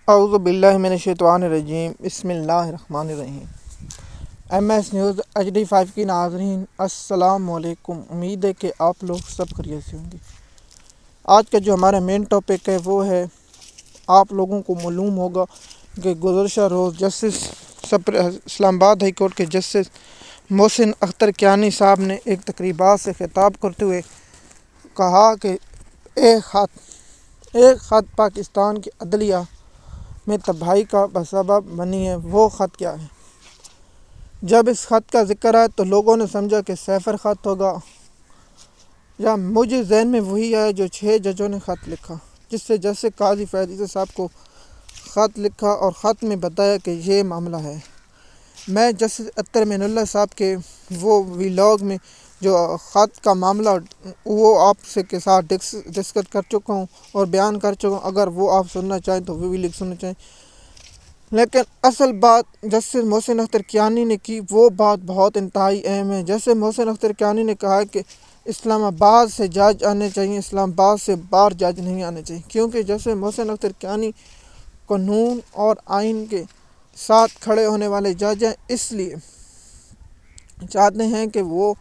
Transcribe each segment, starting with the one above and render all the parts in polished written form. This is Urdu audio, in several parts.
اعوذ باللہ من الشیطان الرجیم، بسم اللہ الرحمن الرحیم۔ ایم ایس نیوز HD5 کی ناظرین السلام علیکم۔ امید ہے کہ آپ لوگ سب خیریت سے ہوں گے۔ آج کا جو ہمارا مین ٹاپک ہے وہ ہے، آپ لوگوں کو معلوم ہوگا کہ گزشتہ روز جسٹس اسلام آباد ہائی کورٹ کے جسٹس محسن اختر کیانی صاحب نے ایک تقریبات سے خطاب کرتے ہوئے کہا کہ ایک خط پاکستان کی عدلیہ میں تباہی کا سبب بنی ہے۔ وہ خط کیا ہے؟ جب اس خط کا ذکر ہے تو لوگوں نے سمجھا کہ سیفر خط ہوگا، یا مجھے ذہن میں وہی ہے جو 6 ججوں نے خط لکھا، جس سے جسٹس قاضی فیض صاحب کو خط لکھا اور خط میں بتایا کہ یہ معاملہ ہے۔ میں جسٹس اطہر معین اللہ صاحب کے وہ ویلاگ میں جو خط کا معاملہ وہ آپ کے ساتھ ڈسکس کر چکا ہوں اور بیان کر چکا ہوں۔ اگر وہ آپ سننا چاہیں تو وہ بھی سننا چاہیں، لیکن اصل بات جسٹس محسن اختر کیانی نے کی، وہ بات بہت انتہائی اہم ہے۔ جسٹس محسن اختر کیانی نے کہا کہ اسلام آباد سے جج آنے چاہیے، اسلام آباد سے باہر جج نہیں آنے چاہیے، کیونکہ جسٹس محسن اختر کیانی قانون اور آئین کے ساتھ کھڑے ہونے والے جج ہیں، اس لیے چاہتے ہیں کہ وہ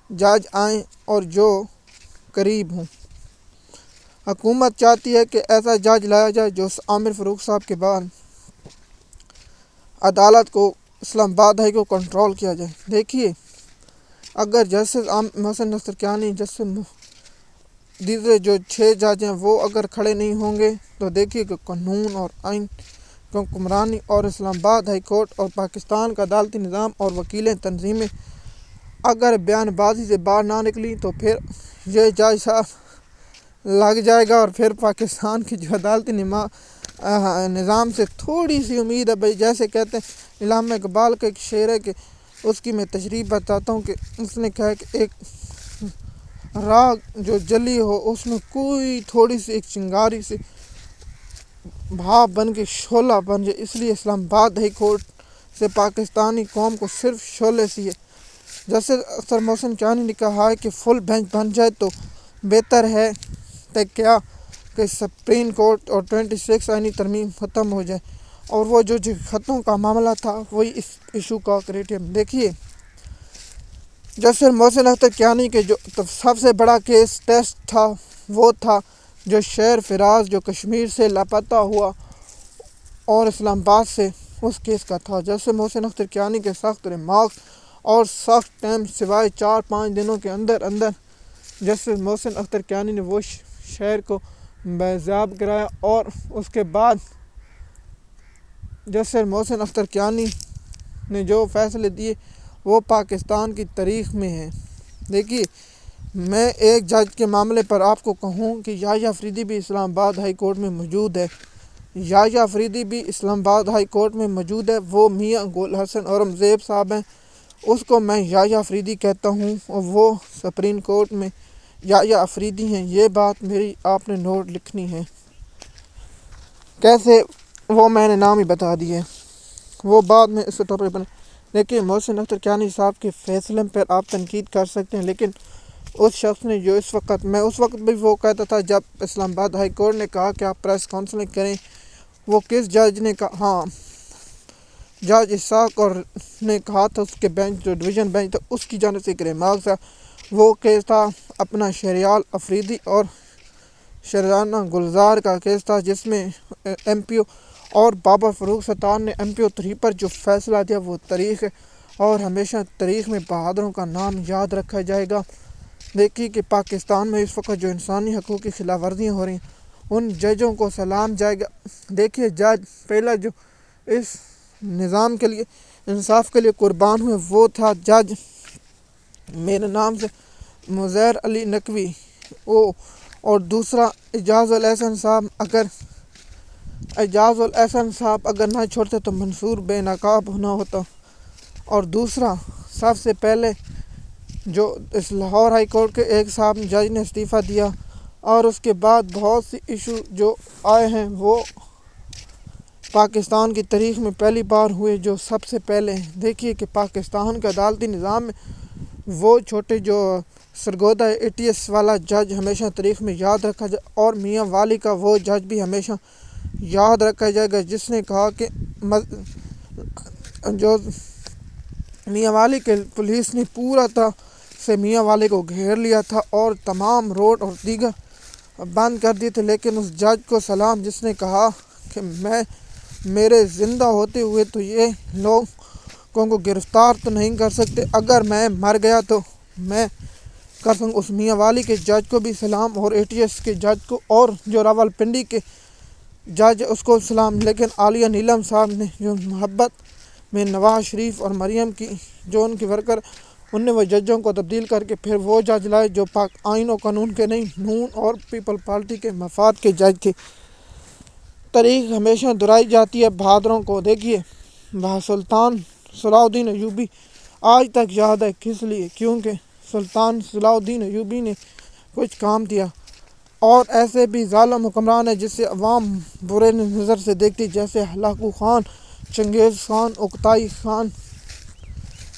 جج آئیں اور جو قریب ہوں۔ حکومت چاہتی ہے کہ ایسا جج لایا جائے جو عامر فاروق صاحب کے بعد عدالت کو اسلام آباد ہائی کو کنٹرول کیا جائے۔ دیکھیے، اگر جسٹس محسن اختر کیانی دوسرے جو 6 جج ہیں وہ اگر کھڑے نہیں ہوں گے تو دیکھیے کہ قانون اور آئین کی حکمرانی اور اسلام آباد ہائی کورٹ اور پاکستان کا عدالتی نظام اور وکیلیں تنظیمیں اگر بیان بازی سے باہر نہ نکلی تو پھر یہ جج صاحب لگ جائے گا، اور پھر پاکستان کی جو عدالتی نظام سے تھوڑی سی امید ہے۔ بھائی جیسے کہتے ہیں، علامہ اقبال کا ایک شعر ہے کہ اس کی میں تشریح بتاتا ہوں کہ اس نے کہا کہ ایک راگ جو جلی ہو اس میں کوئی تھوڑی سی ایک چنگاری سے بھاپ بن کے شعلہ بن جائے، اس لیے اسلام آباد ہائی کورٹ سے پاکستانی قوم کو صرف شعلے سی ہے۔ جسٹس اختر محسن کیانی نے کہا ہے کہ فل بینچ بن جائے تو بہتر ہے کیا کہ سپریم کورٹ اور 26 آئینی ترمیم ختم ہو جائے، اور وہ جو خطوں کا معاملہ تھا وہی اس ایشو کا کریٹیم۔ دیکھیے، جسٹس محسن اختر کیانی کے جو سب سے بڑا کیس ٹیسٹ تھا وہ تھا جو شہر فراز جو کشمیر سے لاپتہ ہوا اور اسلام آباد سے اس کیس کا تھا۔ جسٹس محسن اختر کیانی کے سخت ریمارکس اور سخت ٹائم سوائے 4-5 دنوں کے اندر جسٹس محسن اختر کیانی نے وہ شہر کو بازیاب کرایا، اور اس کے بعد جسٹس محسن اختر کیانی نے جو فیصلے دیے وہ پاکستان کی تاریخ میں ہیں۔ دیکھیے، میں ایک جج کے معاملے پر آپ کو کہوں کہ یحییٰ فریدی بھی اسلام آباد ہائی کورٹ میں موجود ہے۔ یحییٰ فریدی بھی اسلام آباد ہائی کورٹ میں موجود ہے، وہ میاں گل حسن اورنگزیب صاحب ہیں، اس کو میں یحییٰ فریدی کہتا ہوں، اور وہ سپریم کورٹ میں یحییٰ فریدی ہیں۔ یہ بات میری آپ نے نوٹ لکھنی ہے۔ کیسے وہ میں نے نام ہی بتا دیے، وہ بعد میں اس ٹاپک پر۔ لیکن محسن اختر کیانی صاحب کے فیصلے پر آپ تنقید کر سکتے ہیں، لیکن اس شخص نے جو اس وقت بھی وہ کہتا تھا جب اسلام آباد ہائی کورٹ نے کہا کہ آپ پریس کانفرنس کریں، وہ کس جج نے کہا؟ ہاں، جج اسحاق اور نے کہا تھا، اس کے بینچ جو ڈویژن بینچ تھا اس کی جانب سے ایک ریمارک تھا۔ وہ کیس تھا اپنا شہریار افریدی اور شرانہ گلزار کا کیس تھا، جس میں MPO اور بابر فاروق ستار نے MPO 3 پر جو فیصلہ دیا وہ تاریخ ہے، اور ہمیشہ تاریخ میں بہادروں کا نام یاد رکھا جائے گا۔ دیکھیے کہ پاکستان میں اس وقت جو انسانی حقوق کی خلاف ورزیاں ہو رہی ہیں ان ججوں کو سلام جائے گا۔ دیکھیے، جج پہلا جو اس نظام کے لیے انصاف کے لیے قربان ہوئے وہ تھا جج میرے نام سے مظہر علی نقوی، اور دوسرا اعجاز الاحسن صاحب اگر نہ چھوڑتے تو منصور بے نقاب نہ ہوتا، اور دوسرا سب سے پہلے جو اس لاہور ہائی کورٹ کے ایک صاحب جج نے استعفیٰ دیا، اور اس کے بعد بہت سی ایشو جو آئے ہیں وہ پاکستان کی تاریخ میں پہلی بار ہوئے جو سب سے پہلے ہیں۔ دیکھیے کہ پاکستان کا عدالتی نظام میں وہ چھوٹے جو سرگودا ATS والا جج ہمیشہ تاریخ میں یاد رکھا جائے، اور میاں والی کا وہ جج بھی ہمیشہ یاد رکھا جائے گا، جس نے کہا کہ جو میاں والی کے پولیس نے پورا طرح سے میاں والے کو گھیر لیا تھا اور تمام روڈ اور دیگر بند کر دیے تھے، لیکن اس جج کو سلام جس نے کہا کہ میرے زندہ ہوتے ہوئے تو یہ لوگوں کو گرفتار تو نہیں کر سکتے، اگر میں مر گیا تو میں کر سکوں۔ اس میاں والی کے جج کو بھی سلام، اور ATS کے جج کو، اور جو راولپنڈی کے جج اس کو سلام۔ لیکن عالیہ نیلم صاحب نے جو محبت میں نواز شریف اور مریم کی جو ان کی ورکر، ان نے وہ ججوں کو تبدیل کر کے پھر وہ جج لائے جو پاک آئین و قانون کے نہیں، نون اور پیپل پارٹی کے مفاد کے جج تھے۔ تاریخ ہمیشہ دہرائی جاتی ہے بہادروں کو۔ دیکھیے سلطان صلاح الدین ایوبی آج تک یاد ہے، کس لیے؟ کیونکہ سلطان صلاح الدین ایوبی نے کچھ کام کیا، اور ایسے بھی ظالم حکمران ہیں جسے عوام برے نظر سے دیکھتی، جیسے ہلاکو خان، چنگیز خان، اوکتائی خان۔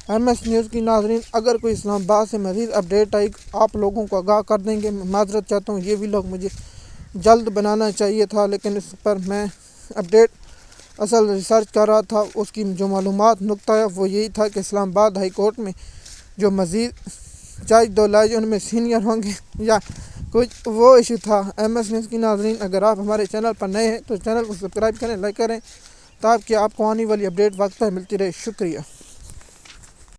MS نیوز کی ناظرین، اگر کوئی اسلام آباد سے مزید اپڈیٹ آئی آپ لوگوں کو آگاہ کر دیں گے۔ میں معذرت چاہتا ہوں، یہ ویلاگ مجھے جلد بنانا چاہیے تھا، لیکن اس پر میں اپڈیٹ اصل ریسرچ کر رہا تھا۔ اس کی جو معلومات نقطہ ہے وہ یہی تھا کہ اسلام آباد ہائی کورٹ میں جو مزید جج دو لائے ان میں سینئر ہوں گے یا کچھ وہ ایشو تھا۔ MS نیوز کی ناظرین، اگر آپ ہمارے چینل پر نئے ہیں تو چینل کو سبسکرائب کریں، لائک کریں، تاکہ آپ کو آنے والی اپڈیٹ وقت پر ملتی رہے۔ شکریہ۔